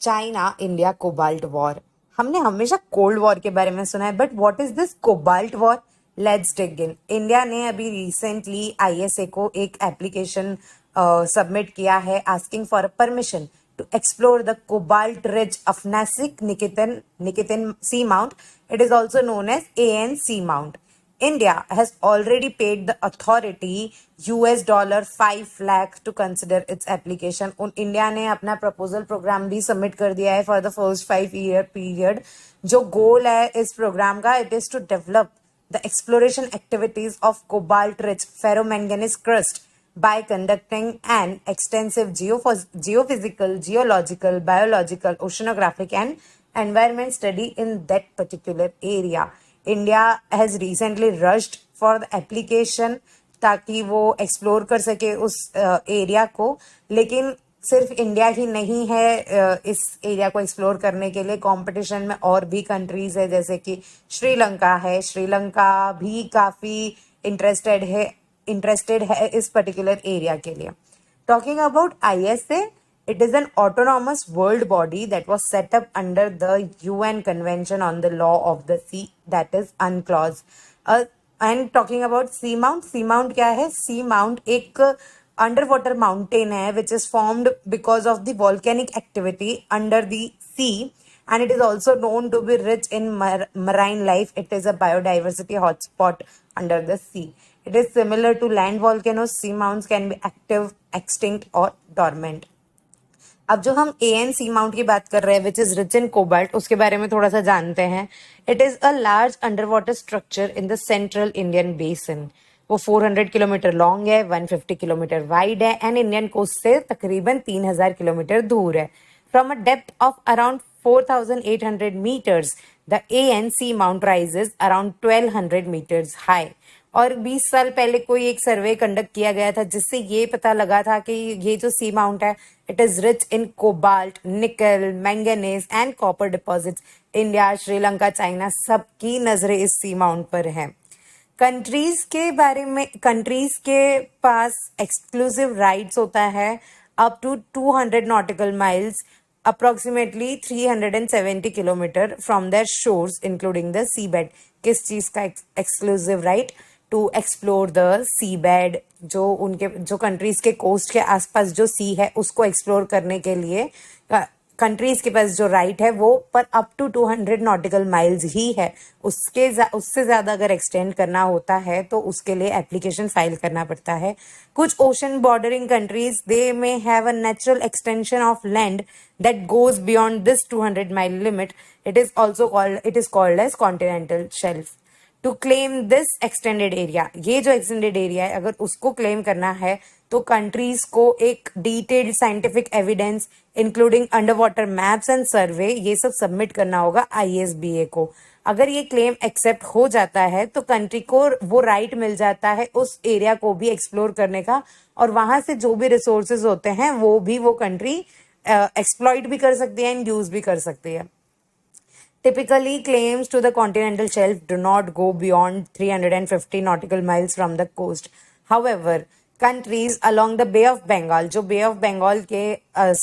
China India cobalt war. हमने हमेशा cold war के बारे में सुना है, but what is this cobalt war? Let's dig in. India ने अभी रिसेंटली आईएसए को एक एप्लीकेशन सबमिट किया है asking for a permission to explore the cobalt rich Afnasic Nikitin Seamount. It is also known as AN Seamount. India has already paid the authority $5 lakh to consider its application. उन India ने अपना proposal program भी submit कर दिया है for the first 5 year period. जो goal है इस प्रोग्राम का, it is to develop the exploration activities of cobalt-rich ferromanganese crust by conducting an extensive geophysical, geological, biological, oceanographic and environment study in that particular area. India has recently rushed for the application ताकि वो explore कर सके उस area को, लेकिन सिर्फ India ही नहीं है इस एरिया को एक्सप्लोर करने के लिए। कंपटीशन में और भी कंट्रीज है, जैसे कि श्रीलंका है। श्रीलंका भी काफी इंटरेस्टेड है इस पर्टिकुलर एरिया के लिए। Talking about ISA, it is an autonomous world body that was set up under the UN Convention on the Law of the Sea, that is UNCLOS. And talking about seamount क्या है? seamount एक underwater mountain है which is formed because of the volcanic activity under the sea, and it is also known to be rich in marine life. It is a biodiversity hotspot under the sea. It is similar to land volcanoes. Seamounts can be active, extinct or dormant. अब जो हम AN Seamount की बात कर रहे हैं which is rich in cobalt, उसके बारे में थोड़ा सा जानते हैं। It is a large under water structure in the central Indian basin. वो 400 किलोमीटर लॉन्ग है, 150 किलोमीटर वाइड है एंड इंडियन कोस्ट से तकरीबन 3000 किलोमीटर दूर है। From a depth of around 4800 meters, the AN Seamount rises around 1200 meters high. और 20 साल पहले कोई एक सर्वे कंडक्ट किया गया था जिससे ये पता लगा था कि ये जो सी माउंट है it is rich in cobalt, nickel, manganese and copper deposits. India, Sri Lanka, China सबकी नजरें इस सी माउंट पर हैं। कंट्रीज के बारे में, कंट्रीज के पास एक्सक्लूसिव राइट्स होता है up to 200 nautical miles, approximately 370 kilometre from their shores including the sea bed. किस चीज का exclusive right? To explore the sea bed. जो कंट्रीज के कोस्ट के आसपास जो सी है उसको एक्सप्लोर करने के लिए कंट्रीज के पास जो राइट है वो पर अप टू 200 nautical miles ही है। उससे ज्यादा अगर एक्सटेंड करना होता है तो उसके लिए एप्लीकेशन फाइल करना पड़ता है। कुछ ocean bordering countries they may have a natural extension of land that goes beyond this 200 mile लिमिट। It is called as continental shelf. To claim this extended area, ये जो एक्सटेंडेड एरिया है अगर उसको क्लेम करना है तो कंट्रीज को एक detailed scientific evidence including under water maps and सर्वे ये सब सबमिट करना होगा आईएसबीए को। अगर ये क्लेम एक्सेप्ट हो जाता है तो कंट्री को वो राइट मिल जाता है उस एरिया को भी एक्सप्लोर करने का, और वहां से जो भी रिसोर्सेज होते हैं वो कंट्री एक्सप्लॉइट भी कर सकती है एंड यूज भी कर सकती है। Typically, claims to the continental shelf do not go beyond 350 nautical miles from the coast. However, countries along the Bay of Bengal, जो Bay of Bengal के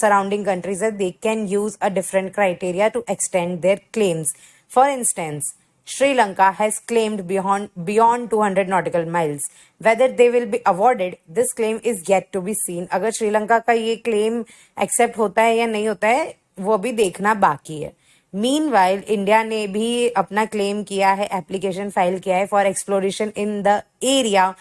surrounding countries है, they can use a different criteria to extend their claims. For instance, Sri Lanka has claimed beyond 200 nautical miles. Whether they will be awarded, this claim is yet to be seen. अगर श्रीलंका का ये claim accept होता है या नहीं होता है वो अभी देखना बाकी है। मीनवाइल इंडिया ने भी अपना क्लेम किया है, एप्लीकेशन फाइल किया है for exploration in the area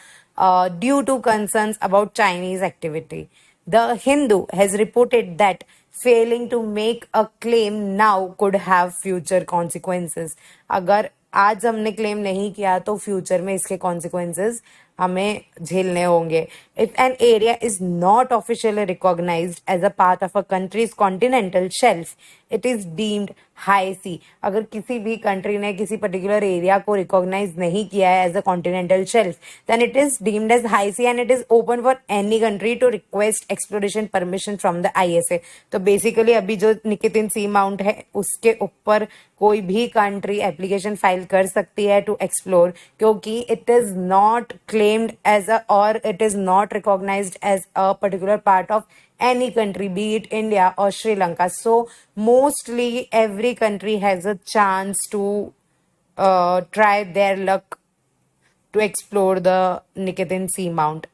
due to concerns about Chinese activity. The Hindu has reported that failing to make a claim now could have future consequences. अगर आज हमने क्लेम नहीं किया तो फ्यूचर में इसके कॉन्सिक्वेंसेस हमें झेलने होंगे। If an area is not officially recognised as a part of a country's continental shelf, it is deemed high sea. अगर किसी भी कंट्री ने किसी पर्टिकुलर एरिया को रिकॉग्नाइज नहीं किया है as a continental shelf, then it is deemed as high sea and it is open for any country to request exploration permission from the ISA. तो बेसिकली अभी जो निकितिन सी mount है उसके ऊपर कोई भी कंट्री एप्लीकेशन फाइल कर सकती है टू एक्सप्लोर, क्योंकि it is not claimed as a or it is not recognized as a particular part of any country, be it India or Sri Lanka. So mostly every country has a chance to try their luck to explore the Nicotin Seamount.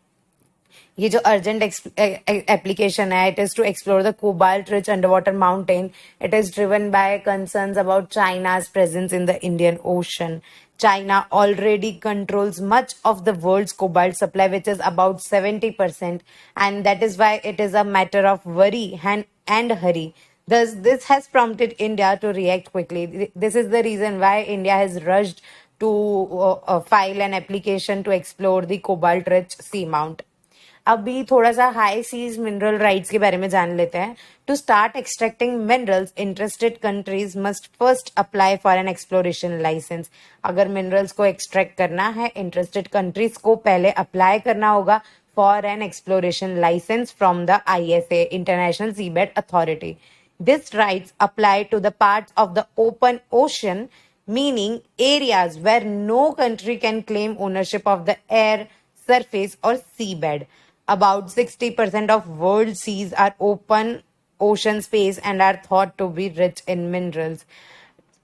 ये जो urgent application है, it is to explore the cobalt rich underwater mountain. It is driven by concerns about China's presence in the Indian Ocean. China already controls much of the world's cobalt supply, which is about 70%, and that is why it is a matter of worry and hurry. Thus, this has prompted India to react quickly. This is the reason why India has rushed to file an application to explore the cobalt-rich seamount. अभी थोड़ा सा high seize mineral rights के बारे में जान लेते हैं. To start extracting minerals, interested countries must first apply for an exploration licence. अगर मिनरल्स को एक्सट्रैक्ट करना है, इंटरेस्टेड कंट्रीज को पहले अप्लाई करना होगा for an exploration licence from the ISA, international seabed authority. These rights apply to the parts of the open ocean, meaning areas where no country can claim ownership of the air, surface, or seabed. About 60% of world seas are open ocean space and are thought to be rich in minerals.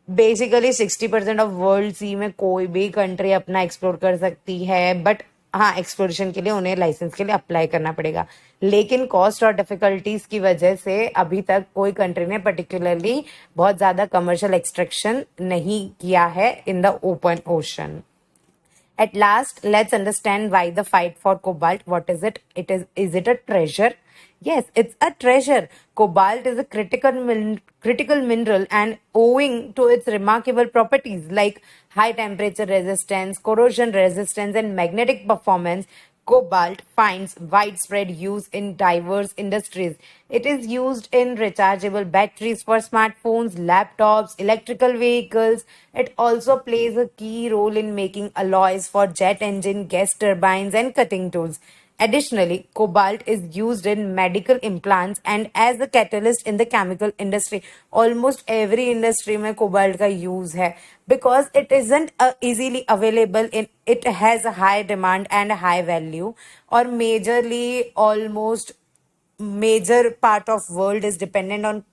Basically 60% of world sea में कोई भी country अपना explore कर सकती है, but हाँ, exploration के लिए उन्हें लाइसेंस के लिए अप्लाई करना पड़ेगा. लेकिन कॉस्ट और डिफिकल्टीज की वजह से अभी तक कोई कंट्री ने पर्टिकुलरली बहुत ज्यादा कमर्शियल एक्सट्रैक्शन नहीं किया है in the open ocean. At last, let's understand why the fight for cobalt. What is it? Is it a treasure? Yes, it's a treasure. Cobalt is a critical mineral, and owing to its remarkable properties like high temperature resistance, corrosion resistance, and magnetic performance, cobalt finds widespread use in diverse industries. It is used in rechargeable batteries for smartphones, laptops, electrical vehicles. It also plays a key role in making alloys for jet engine, gas turbines, and cutting tools. Additionally, cobalt is used in medical implants and as a catalyst in the chemical industry. Almost every industry में cobalt का use है, because it isn't easily available. It has a high demand and high value, or majorly almost major part of world is dependent on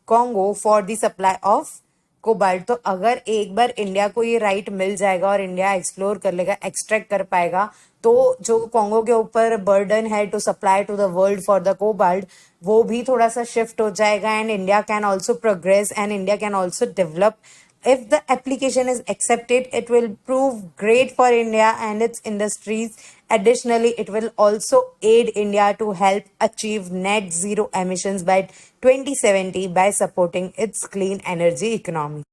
Congo for the supply of cobalt. तो अगर एक बार India को ये right मिल जाएगा और India explore कर लेगा, extract कर पाएगा, तो जो कोंगो के ऊपर बर्डन है to supply to the world for the cobalt, वो भी थोड़ा सा शिफ्ट हो जाएगा, and India can also progress and India can also develop. If the application is accepted, it will prove great for India and its industries. Additionally, it will also aid India to help achieve net zero emissions by 2070 by supporting its clean energy economy.